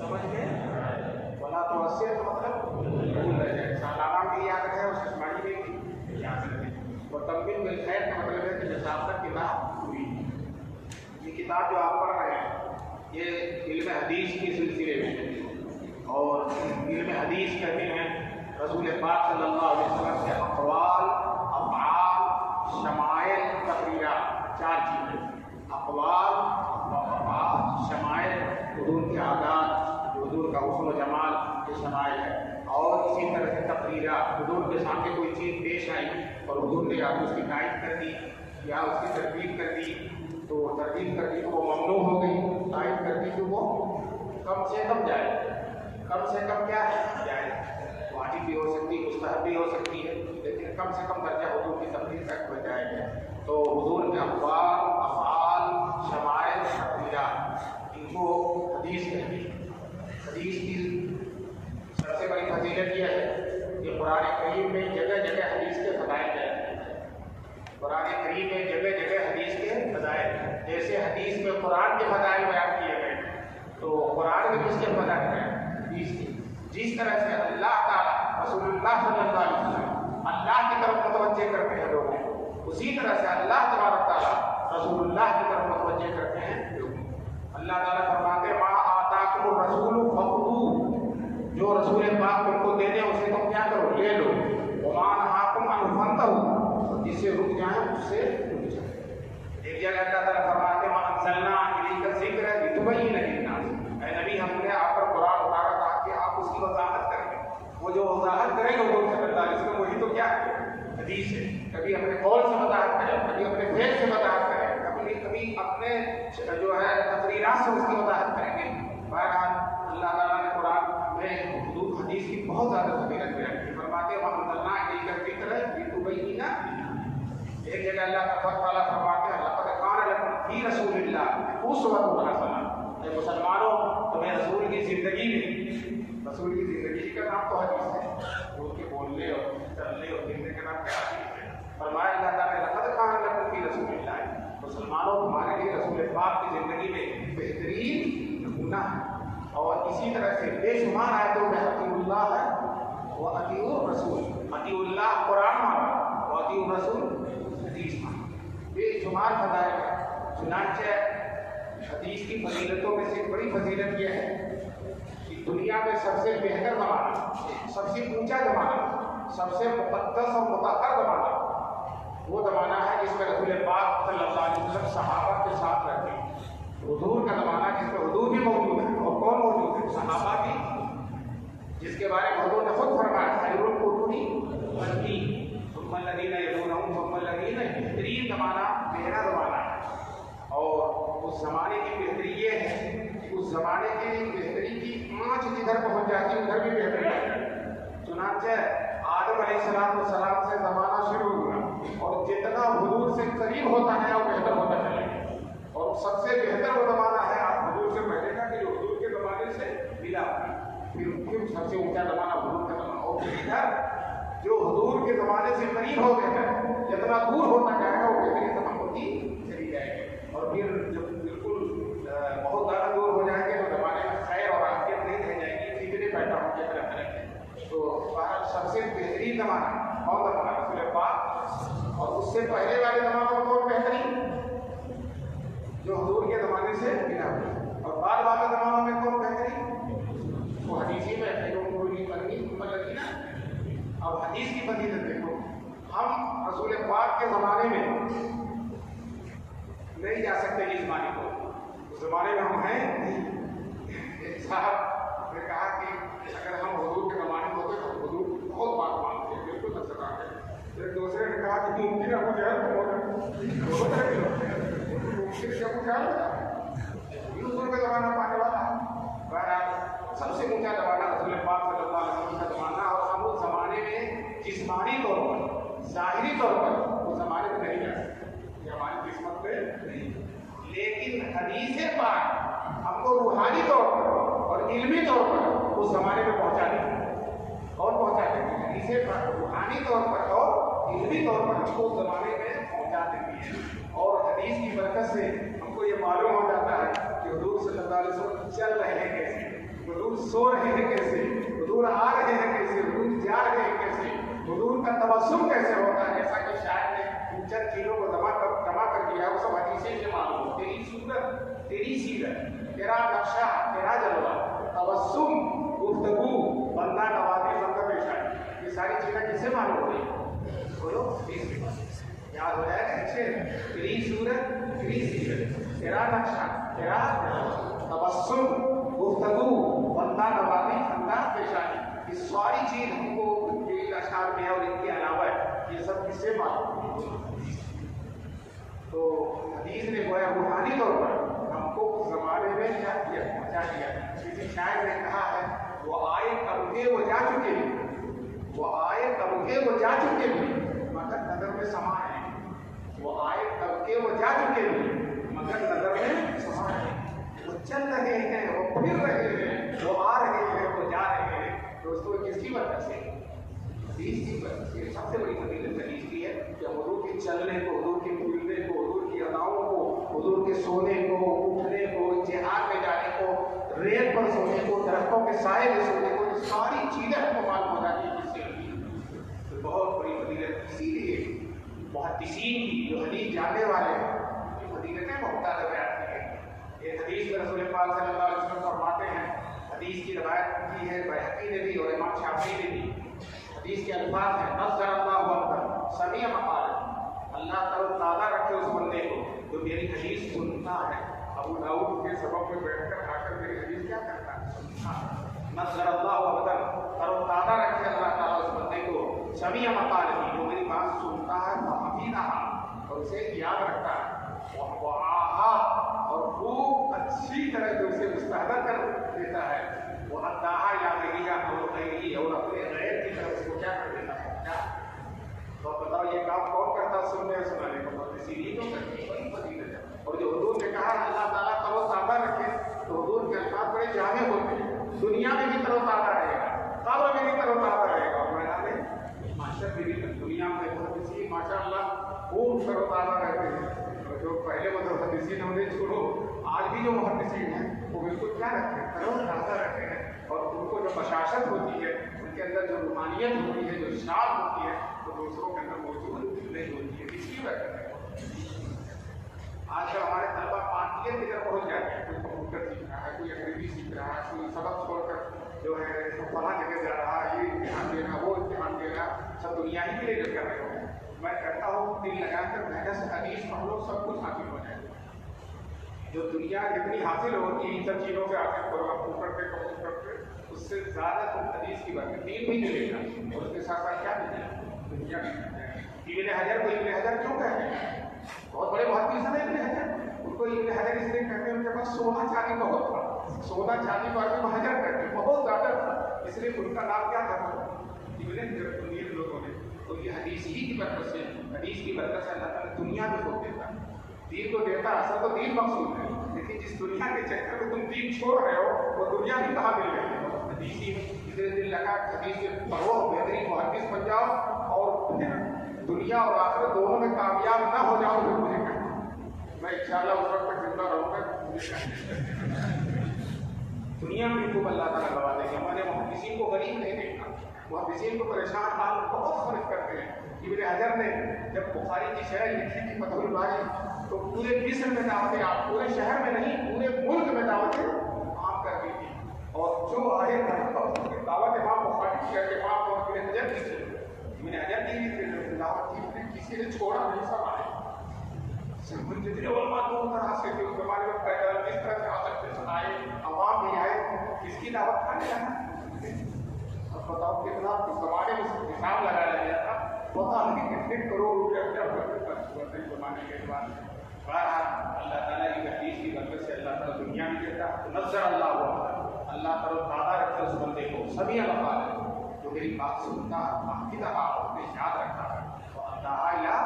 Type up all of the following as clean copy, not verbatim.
سمجھ میں ولا تو اسے کا مطلب بھول رہ جائے، سالانہ بھی یاد رہے اور ششماہی میں بھی یاد رہے، اور تنبیہ بالخیر کا مطلب ہے کہ جیسا آپ تک کتاب ہوئی۔ یہ کتاب جو آپ پڑھ رہے ہیں یہ علم حدیث کے سلسلے میں، اور علم حدیث کہتے ہیں رسول پاک صلی اللہ علیہ وسلم کے اقوال، افعال، شمائل، تقریرات، چار چیزیں، اقوال، افعال، شمائل، حضور کے عادات، جو حضور کا حسن و جمال کے شمائل ہے، اور اسی طرح سے تقریرات، حضور کے سامنے کوئی چیز پیش آئی اور حضور نے یا تو اس کی تائید کر دی یا اس کی تردید کر دی، تو تردید کر دی تو وہ ممنوع ہو گئی، تائید کر دی تو وہ کم سے کم جائے، کم سے کم کیا ہے جائے، واجب بھی ہو سکتی ہے، مستحب بھی ہو سکتی ہے، لیکن کم سے کم درجہ حضور کی تقریر تک پہنچ جائے گا۔ تو حضور کے اقوال، افعال، شمائل، تقریرات، ان کو حدیث کہتے ہیں۔ حدیث کی سب سے بڑی فضیلت یہ ہے کہ قرآن کریم میں جگہ جگہ حدیث کے فضائل بیان ہیں۔ قرآن کریم میں جگہ جگہ حدیث کے فضائل، جیسے حدیث میں قرآن کے فضائل بیان کیے گئے، تو قرآن میں کس کے فضائل ہیں؟ حدیث کے۔ جس طرح سے اللہ تعالیٰ رسول اللہ صلی اللہ علیہ وسلم اللہ کی طرف متوجہ کرتے ہیں لوگوں کو، اسی طرح سے اللہ تبارک تعالیٰ رسول اللہ کی طرف متوجہ کرتے ہیں لوگوں کو۔ اللہ تعالیٰ فرماتے ہیں ما آتاکم الرسول فخذوہ، جو رسول پاک تم کو دے دیں اسے تم کیا کرو؟ لے لو۔ وما نہاکم عنہ فانتہوا، جس سے رک جائیں اس سے رک جائیں۔ ایک جگہ اللہ تعالیٰ فرماتے ہیں وانزلنا الیک الذکر لتبین للناس، اے نبی ہم نے آپ پر قرآن اتارا تاکہ آپ اس کی وضاحت کریں۔ وہ جو وضاحت کریں گے حضور صلی اللہ علیہ وسلم، وہی تو کیا ہے؟ حدیث ہے۔ کبھی اپنے قول سے وضاحت کریں، کبھی اپنے فعل سے وضاحت کریں، کبھی اپنے جو ہے تقریرات سے اس کی وضاحت کریں گے۔ بہرحال اللہ تعالیٰ نے قرآن میں حدود حدیث کی بہت زیادہ فضیلت بیان کی۔ فرماتے ہیں وانزلنا الیک الذکر لتبین۔ ایک جگہ اللہ تعالیٰ فرماتے ہیں لقد کان لکم فی رسول اللہ اسوۃ حسنہ، اے مسلمانوں تمہیں رسول کی زندگی میں، رسول کی زندگی کا نام تو حدیث ہے، رسول کے بولنے اور چلنے اور پھرنے کا نام کیا حدیث ہے۔ فرمایا اللہ تعالیٰ نے لقد کان لکم فی رسول اللہ، مسلمانوں تمہارے لیے رسول پاک کی زندگی میں بہترین نمونہ ہے۔ اور اسی طرح سے بے شمار آیتوں میں اطیعوا اللہ و اطیعوا الرسول، اطیعوا اللہ قرآن مانا و اطیعوا الرسول حدیث مانا، بے شمار فضائل ہے۔ چنانچہ حدیث کی فضیلتوں میں سے بڑی فضیلت یہ ہے کہ دنیا میں سب سے بہتر زمانہ، سب سے اونچا زمانہ، سب سے مقدس اور مطہر زمانہ وہ زمانہ ہے جس میں رسول پاک صلی اللہ علیہ وسلم صحابہ کے ساتھ رہتے ہیں۔ حضور کا زمانہ جس میں حضور بھی موجود ہے، اور کون موجود ہے؟ صحابہ بھی، جس کے بارے میں حضور نے خود فرمایا خیر القرون قرنی ثم الذین یلونہم ثم الذین، بہترین زمانہ میرا زمانہ ہے۔ اور اس زمانے کی بہتری یہ ہے کہ اس زمانے کی بہتری کی آنچ جدھر پہنچ جاتی ہے ادھر بھی بہتری ہے۔ چنانچہ آدم علیہ السلام سے زمانہ شروع ہوا، اور جتنا حضور سے قریب ہوتا ہے وہ بہتر ہوتا چلا گیا، اور سب سے بہتر وہ زمانہ ہے آپ حضور سے پہلے کا کہ جو حضور کے زمانے سے ملا، پھر سب سے اونچا زمانہ حضور کا زمانہ، اور ادھر جو حضور کے زمانے سے قریب ہو گئے ہیں جتنا دور ہوتا جائے گا وہ بہترین تمام ہوتی چلی جائے گی، اور پھر جب بالکل بہت زیادہ دور ہو جائیں گے تو زمانے میں خیر اور عافیت نہیں رہ جائے گی، فکرے پیدا ہوں گے طرح طرح کے۔ تو سب سے بہترین زمانہ کون زمانہ؟ رسول پاک۔ اور اس سے پہلے والے زمانوں میں کون بہترین؟ جو حضور کے زمانے سے ملا ہوا۔ اور بعد والے زمانوں میں کون بہترین؟ وہ حدیثی میں ہے، جو پوری بنی لگی نا۔ اب حدیث کی فضیلت دیکھو، ہم رسول پاک کے زمانے میں نہیں جا سکتے اس زمانے کو، اس زمانے میں ہم ہیں نہیں۔ ایک صاحب نے کہا کہ اگر ہم حضور کے زمانے میں ہوتے تو حضور بہت بات مانتے ہیں، بالکل نہ سکا ہے۔ ایک دوسرے نے کہا کہ ممکن ہے ابو جہل ممکن سے ابو جہل حضور کا زمانہ پانے والا ہے۔ بہرحال سب سے اونچا زمانہ رسول پاک صلی اللہ علیہ وسلم کا زمانہ، اور ہم اس زمانے میں جسمانی طور پر، ظاہری طور پر اس زمانے میں نہیں جا سکتے، یہ ہماری قسمت میں نہیں، لیکن حدیث پاک ہم کو روحانی طور پر اور علمی طور پر اس زمانے میں پہنچا دیں، اور پہنچا دیں گے۔ حدیث پاک روحانی طور پر اور علمی طور پر ہم کو اس زمانے میں پہنچا دیتی ہے، اور حدیث کی برکت سے ہم کو یہ معلوم ہو جاتا ہے کہ حضور صلی اللہ علیہ وسلم چل رہے ہیں کیسے، حضور سو رہے ہیں کیسے، حضور آ رہے ہیں کیسے، حضور جا رہے ہیں کیسے، حضور کا تبسم کیسے ہوتا ہے، جیسا کہ شاعر نے ان چند چیزوں کو جمع کر دیا، وہ سب حدیثیں سے معلوم ہو. تیری صورت، تیری سیرت، تیرا نقشہ، تیرا جلوہ، تبسم، گفتگو، بندہ نوازی، بندہ پیشانی، یہ ساری چیزیں کس سے معلوم ہوئی؟ بولو یاد ہو جائے اچھے. تیری صورت، تیری سیرت، تیرا نقشہ، تیرا تبسم، گفتگو، بندہ نوازی، بندہ پیشانی، یہ ساری چیز ہم کو اشعار میں ہے اور ان کے علاوہ ہے، یہ سب کس سے معلوم ہے؟ تو حدیث نے گویا روحانی طور پر ہم کو اس زمانے میں کیا کیا، پہنچا دیا. کسی شاعر نے کہا ہے وہ آئے کب کے وہ جا چکے بھی، وہ آئے کب کے وہ جا چکے بھی مگر نظر میں سما ہے. وہ آئے کب کے وہ جا چکے بھی مگر نظر میں سما ہے. وہ چل رہے ہیں، وہ پھر رہے ہیں، وہ آ رہے ہیں، وہ جا رہے ہیں. دوستوں کس کی وجہ سے؟ حدیث کی وجہ سے. سب سے بڑی فضیلت حدیث کی ہے کہ حضور کے چلنے کو، حضور کے پھولنے کو، حضور کی اداؤں کو، حضور کے سونے کو، اٹھنے کو، جہاد میں جانے کو، ریت پر سونے کو، درختوں کے سائے میں سونے کو، یہ ساری چیزیں ہم کو معلوم ہو جاتی ہیں جس سے حدیث. تو بہت بڑی فضیلت. اسی لیے محدثین کی جو حدیث جاننے والے ہیں یہ فضیلتیں مختلف بیان کی ہیں. ایک حدیث میں رسول پاک صلی اللہ علیہ وسلم فرماتے ہیں، حدیث کی روایت کی ہے بیہقی نے بھی اور امام شافعی نے بھی. حدیث کے الفاظ ہیں نظر اللہ اکبر سمیع مقال، اللہ تر و تازہ رکھے اس بندے کو جو میری حدیث سنتا ہے. ابو داؤد کے سبب میں بیٹھ کر آ کر میری حدیث کیا کرتا ہے؟ نظر اللہ اکبر، تر و تازہ رکھے اللہ تعالیٰ اس بندے کو سمیع مقال کی، جو میری بات سنتا ہے فحفظھا اور اسے یاد رکھتا ہے، وعاھا اور خوب اچھی طرح سے اسے مستحضر کر دیتا ہے، وہ اداھا یاد رکھیگا اور غیری اور اپنے غیر کی طرف سے وہ کیا کر دیتا ہے. تو بتاؤ یہ کام کون کرتا ہے؟ سننے اور سنانے کو اسی لیے تو کرتی بڑی فضیلت ہے. اور جو حضور نے کہا اللہ تعالیٰ تر و تازہ رکھے، تو حضور کے الفاظ بڑے جامع ہوتے ہیں. دنیا میں بھی تر و تازہ رہے گا، قبر میں بھی تر و تازہ رہے گا، اور میدان معاشر میں بھی. دنیا میں محدثین ماشاء اللہ خوب تر و تازہ رہتے ہیں. جو پہلے محدثین ہم نے چھوڑو، آج بھی جو محدثین ہیں وہ بالکل کیا رکھتے ہیں؟ تر و تازہ رہتے ہیں. اور ان کو جو بشاشت ہوتی ہے، ان کے اندر جو روحانیت ہوتی ہے، جو شان ہوتی ہے، وہ دوسروں کے اندر موجود نہیں ہوتی ہے. اس کی وجہ سے آج کل ہمارے طلبا پانچیت کی طرف پہنچ جاتے ہیں. کوئی کمپیوٹر سیکھ رہا ہے، کوئی انگریزی سیکھ رہا ہے، کوئی سبق چھوڑ کر جو ہے فلاں جگہ جا رہا ہے، یہ امتحان دے رہا، وہ امتحان دے رہا، سب دنیا ہی کے لیے کر رہے ہو. میں کہتا ہوں دل لگا کر محنت سے حدیث پڑھ لو، سب کچھ حاصل ہو جائے. جو دنیا جتنی حاصل ہوتی ہے ان سب چیزوں سے حاصل کرو، کمپیوٹر پہ اس سے زیادہ تم حدیث کی بات. دین بھی ملے گا اور اس کے ساتھ ساتھ کیا ملے گا؟ دنیا بھی ملے گا. ابن حجر کو ابن حجر کیوں کہتے ہیں؟ بہت بڑے محدث ہیں ابن حجر. ان کو ابن حجر اس لیے کہتے ہیں ان کے پاس سونا چاندی بہت تھا، سونا چاندی کو عربی میں حجر کہتے ہیں، بہت زیادہ تھا، اس لیے ان کا نام کیا تھا؟ ابن حجر. امیر لوگوں نے تو یہ حدیث ہی کی برکت سے، حدیث کی برکت سے اللہ تعالیٰ دنیا بھی کو دیتا ہے، دین کو دیتا. اصل تو دین مقصود ہے، لیکن جس دنیا کے چکر میں تم دین چھوڑ رہے ہو وہ دنیا بھی کہاں مل رہی ہے؟ حدیث ہی اسے دل لگا حدیث سے پڑھو، بہترین محدث بن جاؤ، اور پھر دنیا اور آخرت دونوں میں کامیاب نہ ہو جاؤ تو مجھے کہنا. میں انشاءاللہ اس وقت تک زندہ رہوں گا. دنیا میں خوب اللہ تعالیٰ گوا دیں گے. ہمارے محدثین کو غریب نہیں دیکھنا، محدثین کو پریشان حال بہت خرچ کرتے ہیں. ابن حجر نے جب بخاری کی شرح لکھی تھی فتح الباری، تو پورے مصر میں دعوتیں، آپ پورے شہر میں نہیں پورے ملک میں دعوتیں عام کر دی تھی. اور جو آئے دعوت امام بخاری کی امام اور ابن حجر کی تھی، ابن حجر کی بھی دعوت کی، کسی نے چھوڑا نہیں. سب آئے، جتنے علماء دور دراز سے تھے اس زمانے میں پیدل کس طرح سے آ سکتے تھے، آئے، عوام بھی آئے، کس کی دعوت کھانے جانا. اب بتاؤ کتنا اس زمانے میں حساب لگایا گیا تھا، پتا نہیں کتنے کروڑ روپیہ کیا خرچ ہوا تھا اس زمانے کے بعد. بہرحال اللہ تعالیٰ کی حدیث کی برکت سے اللہ تعالیٰ دنیا بھی دیتا. نظر اللہ ہوا، اللہ تعالیٰ تعالیٰ رکھتا اس بندے کو سمیع مقال ہے، جو میری بات سنتا ہے، اپنے یاد رکھتا ہے، تو اللہ یا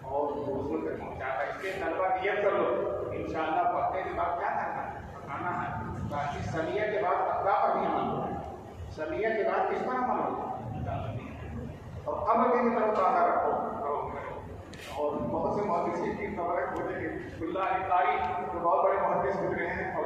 اور دوسروں تک پہنچاتا ہے. اس کے طلبہ نیت کر لو انشاءاللہ پڑھنے کے بعد کیا کرنا ہے؟ پڑھانا ہے. باقی سمیع کے بعد اقدا پر بھی عمل ہو، سمیع کے بعد کس پر عمل ہو؟ اور قبر میں بھی طرف تازہ رکھو. اور بہت سے محدثین کی خبر ہے، اللہ علی قاری جو بہت بڑے محدث گزرے ہیں اور